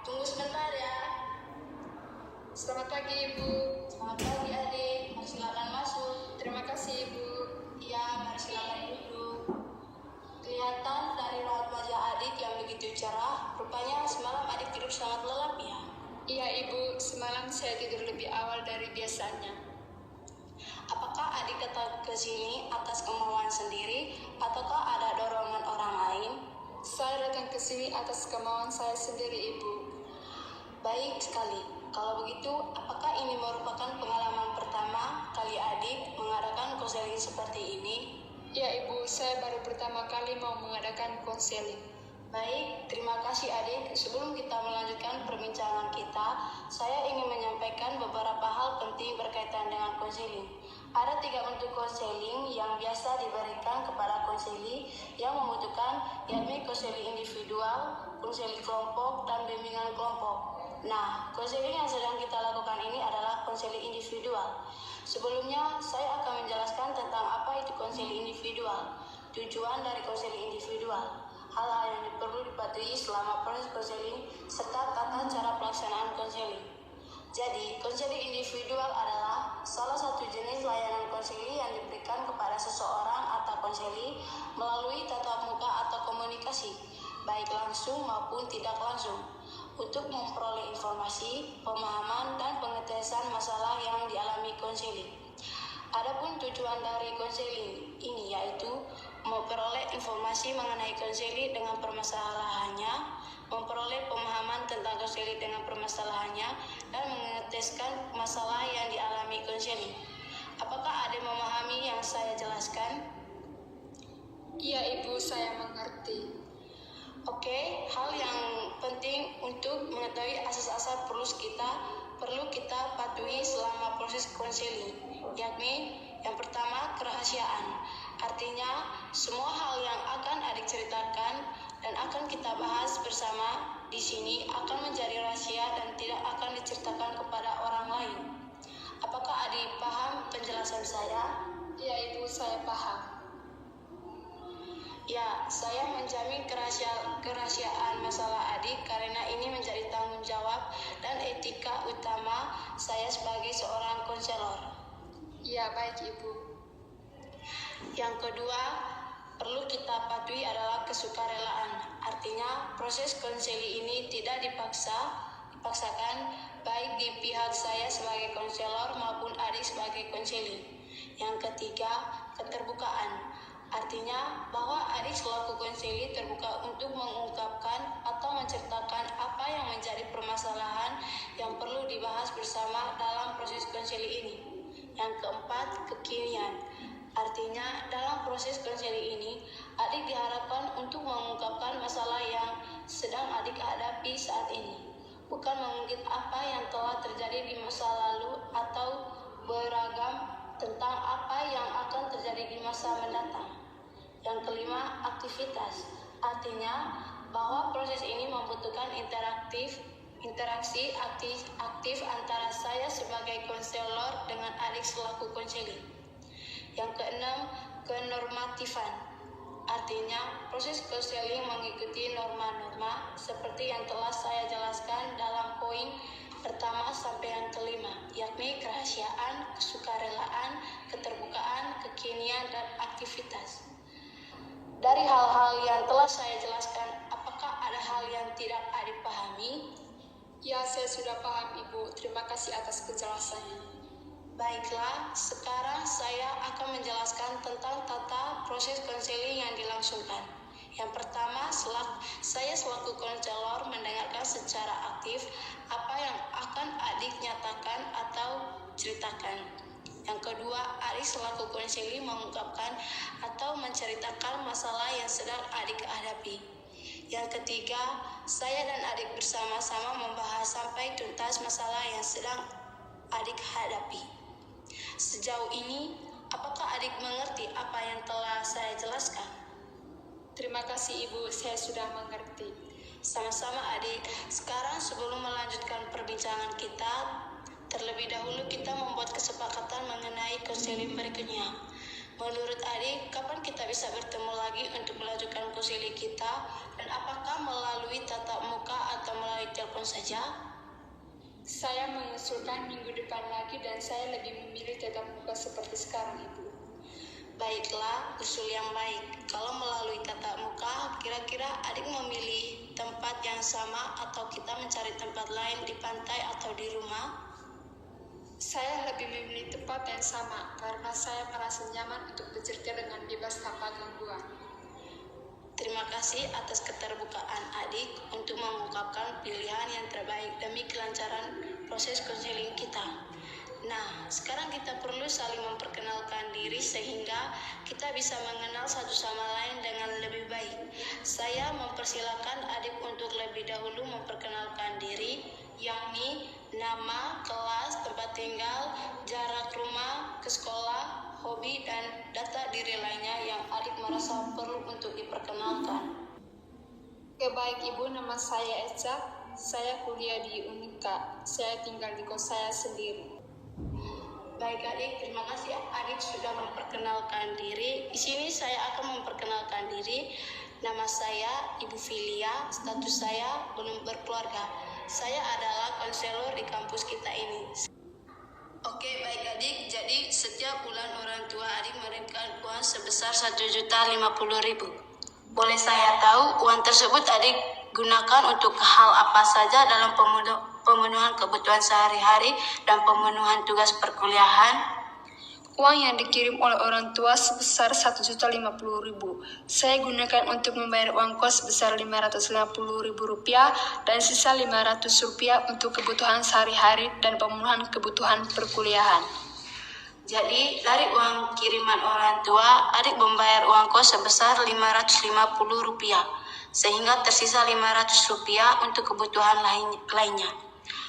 Tunggu sebentar ya. Selamat pagi, Ibu. Selamat pagi adik, silakan masuk. Terima kasih, Ibu. Iya, mari silakan duduk. Kelihatan dari raut wajah adik yang begitu cerah, rupanya semalam adik tidur sangat lelap ya. Iya, Ibu. Semalam saya tidur lebih awal dari biasanya. Apakah adik datang ke sini atas kemauan sendiri, ataukah ada dorongan orang lain? Saya datang ke sini atas kemauan saya sendiri, Ibu. Baik sekali. Kalau begitu, apakah ini merupakan pengalaman pertama kali adik mengadakan konseling seperti ini? Ya, Ibu. Saya baru pertama kali mau mengadakan konseling. Baik, terima kasih adik. Sebelum kita melanjutkan perbincangan kita, saya ingin menyampaikan beberapa hal penting berkaitan dengan konseling. Ada 3 bentuk konseling yang biasa diberikan kepada konseli yang membutuhkan, yakni konseling individual, konseling kelompok, dan bimbingan kelompok. Nah, konseling yang sedang kita lakukan ini adalah konseling individual. Sebelumnya, saya akan menjelaskan tentang apa itu konseling individual, tujuan dari konseling individual, hal-hal yang perlu dipatuhi selama proses konseling, serta tata cara pelaksanaan konseling. Jadi, konseling individual adalah salah satu jenis layanan konseling yang diberikan kepada seseorang atau konseli melalui tatap muka atau komunikasi, baik langsung maupun tidak langsung, untuk memperoleh informasi, pemahaman, dan pengetesan masalah yang dialami konseli. Adapun tujuan dari konseling ini yaitu memperoleh informasi mengenai konseli dengan permasalahannya, memperoleh pemahaman tentang konseli dengan permasalahannya, dan mengeteskan masalah yang dialami konseli. Apakah ada memahami yang saya jelaskan? Iya, Ibu. Saya mengerti. Oke, hal yang penting untuk mengetahui asas-asas perlu kita patuhi selama proses konseling, yakni yang pertama kerahasiaan. Artinya, semua hal yang akan adik ceritakan dan akan kita bahas bersama di sini akan menjadi rahasia dan tidak akan diceritakan kepada orang lain. Apakah adik paham penjelasan saya? Iya, Ibu. Saya paham. Ya, saya menjamin kerahasiaan masalah adik karena ini menjadi tanggung jawab dan etika utama saya sebagai seorang konselor. Iya, baik, Ibu. Yang kedua, perlu kita patuhi adalah kesukarelaan. Artinya, proses konseling ini tidak dipaksakan baik di pihak saya sebagai konselor maupun adik sebagai konseli. Yang ketiga, keterbukaan. Artinya bahwa adik selaku konseli terbuka untuk mengungkapkan atau menceritakan apa yang menjadi permasalahan yang perlu dibahas bersama dalam proses konseli ini. Yang keempat, kekinian. Artinya dalam proses konseli ini, adik diharapkan untuk mengungkapkan masalah yang sedang adik hadapi saat ini, bukan mengungkit apa yang telah terjadi di masa lalu atau beragam tentang apa yang akan terjadi di masa mendatang. Yang kelima, aktivitas. Artinya bahwa proses ini membutuhkan interaksi aktif antara saya sebagai konselor dengan adik selaku konseli. Yang keenam, kenormatifan. Artinya proses konseling mengikuti norma-norma seperti yang telah saya jelaskan dalam poin pertama sampai yang kelima, yakni kerahasiaan, kesukarelaan, keterbukaan, kekinian, dan aktivitas. Dari hal-hal yang telah saya jelaskan, apakah ada hal yang tidak adik pahami? Ya, saya sudah paham, Ibu. Terima kasih atas penjelasannya. Baiklah, sekarang saya akan menjelaskan tentang tata proses konseling yang dilangsungkan. Yang pertama, saya selaku konselor mendengarkan secara aktif apa yang akan adik nyatakan atau ceritakan. Yang kedua, adik selaku konseli mengungkapkan atau menceritakan masalah yang sedang adik hadapi. Yang ketiga, saya dan adik bersama-sama membahas sampai tuntas masalah yang sedang adik hadapi. Sejauh ini, apakah adik mengerti apa yang telah saya jelaskan? Terima kasih, Ibu. Saya sudah mengerti. Sama-sama adik. Sekarang sebelum melanjutkan perbincangan kita, terlebih dahulu kita membuat kesepakatan mengenai konseling berikutnya. Menurut adik, kapan kita bisa bertemu lagi untuk melanjutkan konseling kita, dan apakah melalui melalui tatap muka atau melalui telepon saja? Saya mengusulkan minggu depan lagi dan saya lebih memilih tatap muka seperti sekarang, Ibu. Baiklah, usul yang baik. Kalau melalui tatap muka, kira-kira adik memilih tempat yang sama atau kita mencari tempat lain di pantai atau di rumah? Saya lebih memilih tempat yang sama karena saya merasa nyaman untuk bercerita dengan bebas tanpa gangguan. Terima kasih atas keterbukaan adik untuk mengungkapkan pilihan yang terbaik demi kelancaran proses konseling kita. Nah, sekarang kita perlu saling memperkenalkan diri sehingga kita bisa mengenal satu sama lain dengan lebih baik. Saya mempersilakan adik untuk lebih dahulu memperkenalkan diri, yakni nama, kelas, tempat tinggal, jarak rumah ke sekolah, hobi, dan data diri lainnya yang adik merasa perlu untuk diperkenalkan. Baik Ibu, nama saya Eca. Saya kuliah di Unika. Saya tinggal di kos saya sendiri. Baik adik, terima kasih adik sudah memperkenalkan diri. Di sini saya akan memperkenalkan diri. Nama saya Ibu Filia, status saya belum berkeluarga. Saya adalah konselor di kampus kita ini. Oke, baik adik. Jadi setiap bulan orang tua adik menerima uang sebesar 1.050.000. Boleh saya tahu uang tersebut adik gunakan untuk hal apa saja dalam pemenuhan kebutuhan sehari-hari dan pemenuhan tugas perkuliahan? Uang yang dikirim oleh orang tua sebesar 1.050.000. Saya gunakan untuk membayar uang kos sebesar Rp550.000 dan sisa Rp500 untuk kebutuhan sehari-hari dan pemenuhan kebutuhan perkuliahan. Jadi, dari uang kiriman orang tua, adik membayar uang kos sebesar Rp550, sehingga tersisa Rp500 untuk kebutuhan lainnya.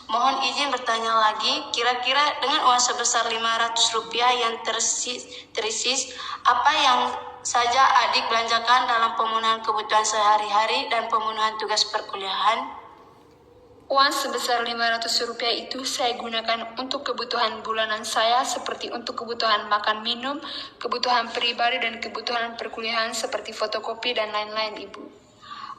Mohon izin bertanya lagi, kira-kira dengan uang sebesar Rp500 yang tersis, apa yang saja adik belanjakan dalam pemenuhan kebutuhan sehari-hari dan pemenuhan tugas perkuliahan? Uang sebesar Rp500 itu saya gunakan untuk kebutuhan bulanan saya seperti untuk kebutuhan makan minum, kebutuhan pribadi dan kebutuhan perkuliahan seperti fotokopi dan lain-lain, Ibu.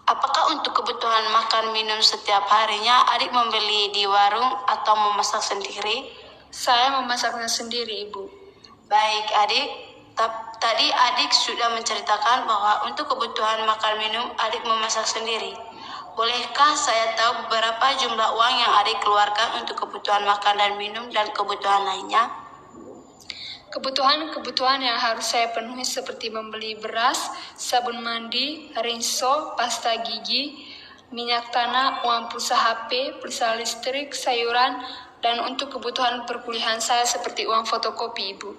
Apakah untuk kebutuhan makan minum setiap harinya adik membeli di warung atau memasak sendiri? Saya memasaknya sendiri, Ibu. Baik adik, tadi adik sudah menceritakan bahwa untuk kebutuhan makan minum adik memasak sendiri. Bolehkah saya tahu berapa jumlah uang yang adik keluarkan untuk kebutuhan makan dan minum dan kebutuhan lainnya? Kebutuhan yang harus saya penuhi seperti membeli beras, sabun mandi, rinso, pasta gigi, minyak tanah, uang pulsa HP, pulsa listrik, sayuran, dan untuk kebutuhan perkuliahan saya seperti uang fotokopi, Ibu.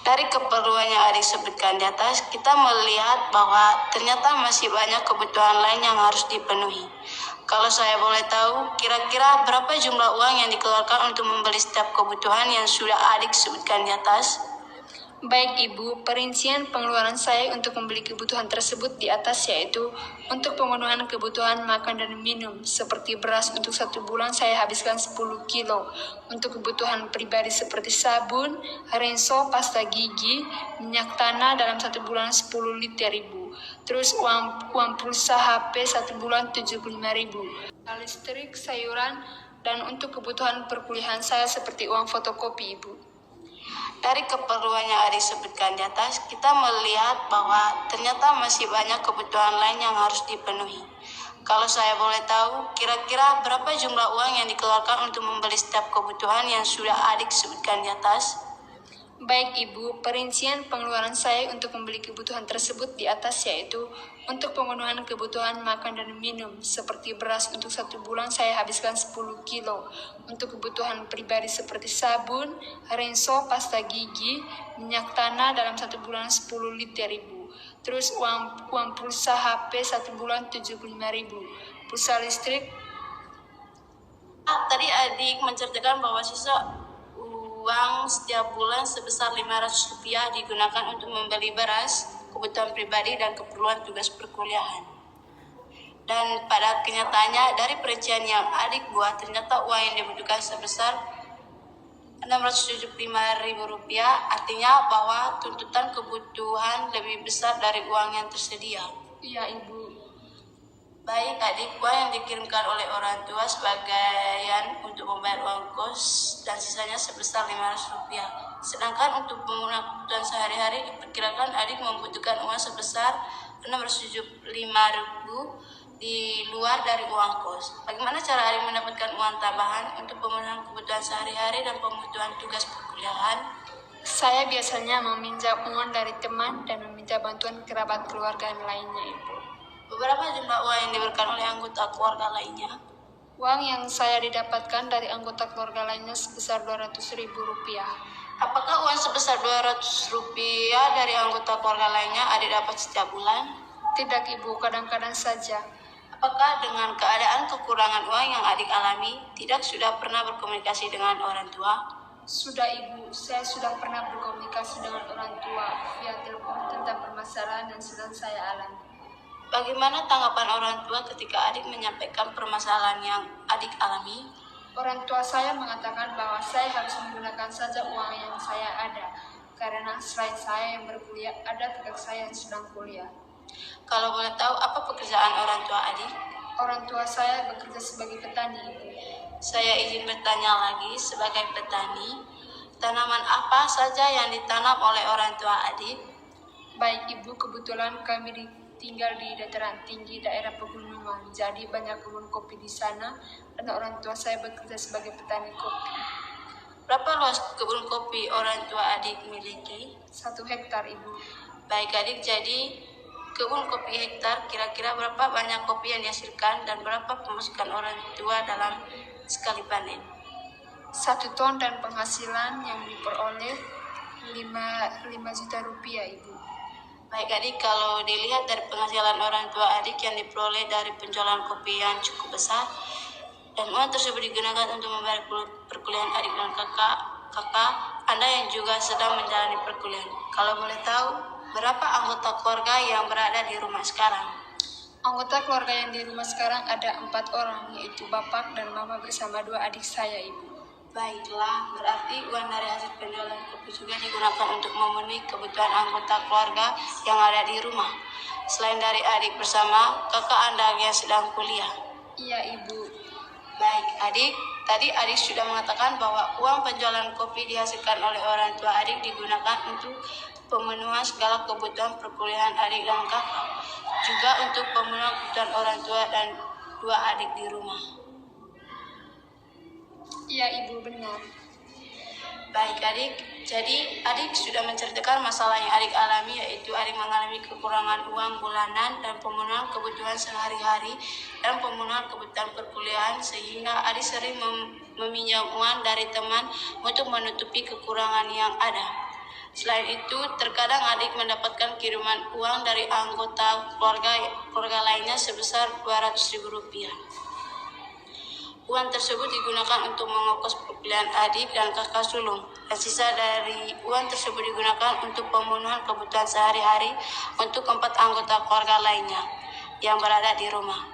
Dari keperluan yang adik sebutkan di atas, kita melihat bahwa ternyata masih banyak kebutuhan lain yang harus dipenuhi. Kalau saya boleh tahu, kira-kira berapa jumlah uang yang dikeluarkan untuk membeli setiap kebutuhan yang sudah adik sebutkan di atas? Baik Ibu, perincian pengeluaran saya untuk membeli kebutuhan tersebut di atas yaitu untuk pemenuhan kebutuhan makan dan minum, seperti beras untuk 1 bulan saya habiskan 10 kilo, untuk kebutuhan pribadi seperti sabun, rinso, pasta gigi, minyak tanah dalam 1 bulan 10 liter, Ibu. Terus uang pulsa HP 1 bulan 75.000, listrik, sayuran, dan untuk kebutuhan perkuliahan saya seperti uang fotokopi, Ibu. Dari keperluan yang adik sebutkan di atas, kita melihat bahwa ternyata masih banyak kebutuhan lain yang harus dipenuhi. Kalau saya boleh tahu, kira-kira berapa jumlah uang yang dikeluarkan untuk membeli setiap kebutuhan yang sudah adik sebutkan di atas? Baik Ibu, perincian pengeluaran saya untuk membeli kebutuhan tersebut di atas yaitu untuk pemenuhan kebutuhan makan dan minum, seperti beras untuk 1 bulan saya habiskan 10 kilo, untuk kebutuhan pribadi seperti sabun, rinso, pasta gigi, minyak tanah dalam 1 bulan 10 liter, Ibu. Terus uang pulsa HP 1 bulan 75.000, pulsa listrik. Tadi adik menceritakan bahwa sisa uang setiap bulan sebesar Rp500 digunakan untuk membeli beras, kebutuhan pribadi, dan keperluan tugas perkuliahan. Dan pada kenyataannya, dari perincian yang adik buat, ternyata uang yang dibutuhkan sebesar Rp675.000, artinya bahwa tuntutan kebutuhan lebih besar dari uang yang tersedia. Iya Ibu. Baik adik, uang yang dikirimkan oleh orang tua sebagian untuk membayar uang kos dan sisanya sebesar Rp500. Sedangkan untuk penggunaan kebutuhan sehari-hari diperkirakan adik membutuhkan uang sebesar Rp675.000 di luar dari uang kos. Bagaimana cara adik mendapatkan uang tambahan untuk pemenuhan kebutuhan sehari-hari dan kebutuhan tugas perkuliahan? Saya biasanya meminjam uang dari teman dan meminta bantuan kerabat keluarga lainnya, Ibu. Beberapa jumlah uang yang diberikan oleh anggota keluarga lainnya. Uang yang saya didapatkan dari anggota keluarga lainnya sebesar Rp200.000. Apakah uang sebesar Rp200 dari anggota keluarga lainnya adik dapat setiap bulan? Tidak, Ibu, kadang-kadang saja. Apakah dengan keadaan kekurangan uang yang adik alami, tidak sudah pernah berkomunikasi dengan orang tua? Sudah, Ibu, saya sudah pernah berkomunikasi dengan orang tua via telepon tentang permasalahan yang sedang saya alami. Bagaimana tanggapan orang tua ketika adik menyampaikan permasalahan yang adik alami? Orang tua saya mengatakan bahwa saya harus menggunakan saja uang yang saya ada, karena selain saya yang berkuliah, ada kakak saya yang sedang kuliah. Kalau boleh tahu, apa pekerjaan orang tua adik? Orang tua saya bekerja sebagai petani, Ibu. Saya izin bertanya lagi, sebagai petani, tanaman apa saja yang ditanam oleh orang tua adik? Baik, Ibu, kebetulan kami tinggal di dataran tinggi daerah pegunungan, jadi banyak kebun kopi di sana, dan orang tua saya bekerja sebagai petani kopi. Berapa luas kebun kopi orang tua adik miliki? 1 hektar, Ibu. Baik adik, jadi kebun kopi hektar kira-kira berapa banyak kopi yang dihasilkan dan berapa pemasukan orang tua dalam sekali panen? 1 ton dan penghasilan yang diperoleh 5 juta rupiah, Ibu. Baik adik, kalau dilihat dari penghasilan orang tua adik yang diperoleh dari penjualan kopi yang cukup besar, dan uang tersebut digunakan untuk membayar perkuliahan adik dan kakak Anda yang juga sedang menjalani perkuliahan. Kalau boleh tahu, berapa anggota keluarga yang berada di rumah sekarang? Anggota keluarga yang di rumah sekarang ada 4 orang, yaitu bapak dan mama bersama 2 adik saya, Ibu. Baiklah, berarti uang dari hasil penjualan kopi juga digunakan untuk memenuhi kebutuhan anggota keluarga yang ada di rumah. Selain dari adik bersama kakak Anda yang sedang kuliah. Iya, Ibu. Baik adik, tadi adik sudah mengatakan bahwa uang penjualan kopi dihasilkan oleh orang tua adik digunakan untuk pemenuhan segala kebutuhan perkuliahan adik dan kakak. Juga untuk pemenuhan kebutuhan orang tua dan 2 adik di rumah. Iya, Ibu, benar. Baik adik, jadi adik sudah menceritakan masalah yang adik alami, yaitu adik mengalami kekurangan uang bulanan dan pemenuhan kebutuhan sehari-hari dan pemenuhan kebutuhan perkuliahan, sehingga adik sering meminjam uang dari teman untuk menutupi kekurangan yang ada. Selain itu, terkadang adik mendapatkan kiriman uang dari anggota keluarga lainnya sebesar Rp200.000. Uang tersebut digunakan untuk mengongkos perkuliahan adik dan kakak sulung, dan sisa dari uang tersebut digunakan untuk pemenuhan kebutuhan sehari-hari untuk 4 anggota keluarga lainnya yang berada di rumah.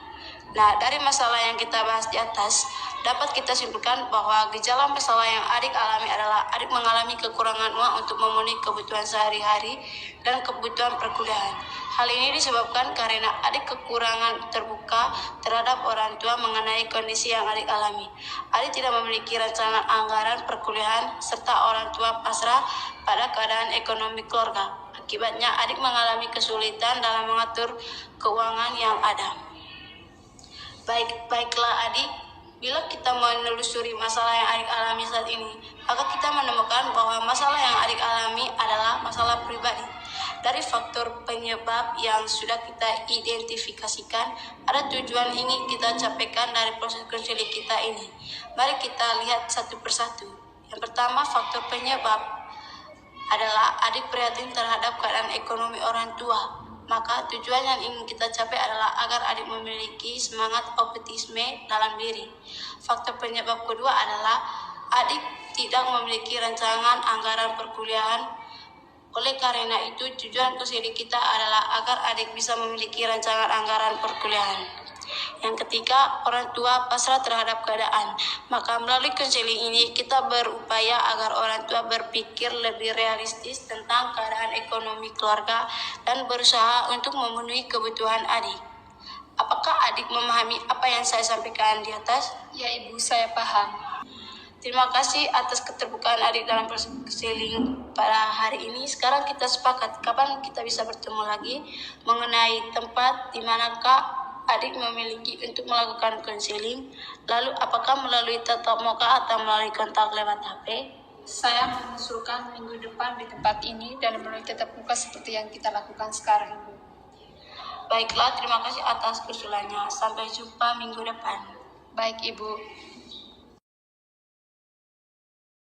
Nah, dari masalah yang kita bahas di atas, dapat kita simpulkan bahwa gejala masalah yang adik alami adalah adik mengalami kekurangan uang untuk memenuhi kebutuhan sehari-hari dan kebutuhan perkuliahan. Hal ini disebabkan karena adik kekurangan terbuka terhadap orang tua mengenai kondisi yang adik alami. Adik tidak memiliki rancangan anggaran perkuliahan serta orang tua pasrah pada keadaan ekonomi keluarga. Akibatnya adik mengalami kesulitan dalam mengatur keuangan yang ada. Baiklah adik, bila kita menelusuri masalah yang adik alami saat ini, maka kita menemukan bahwa masalah yang adik alami adalah masalah pribadi. Dari faktor penyebab yang sudah kita identifikasikan, ada tujuan ini kita capaikan dari proses konseling kita ini. Mari kita lihat satu persatu. Yang pertama, faktor penyebab adalah adik prihatin terhadap keadaan ekonomi orang tua. Maka tujuan yang ingin kita capai adalah agar adik memiliki semangat optimisme dalam diri. Faktor penyebab kedua adalah adik tidak memiliki rancangan anggaran perkuliahan. Oleh karena itu, tujuan konseling kita adalah agar adik bisa memiliki rancangan anggaran perkuliahan. Yang ketiga, orang tua pasrah terhadap keadaan. Maka melalui konseling ini kita berupaya agar orang tua berpikir lebih realistis tentang keadaan ekonomi keluarga dan berusaha untuk memenuhi kebutuhan adik. Apakah adik memahami apa yang saya sampaikan di atas? Ya Ibu, saya paham. Terima kasih atas keterbukaan adik dalam proses konseling pada hari ini. Sekarang kita sepakat kapan kita bisa bertemu lagi mengenai tempat di manakah adik memiliki untuk melakukan konseling. Lalu apakah melalui tatap muka atau melalui kontak lewat HP? Saya mengusulkan minggu depan di tempat ini dan melalui tatap muka seperti yang kita lakukan sekarang, Ibu. Baiklah, terima kasih atas usulannya. Sampai jumpa minggu depan. Baik, Ibu.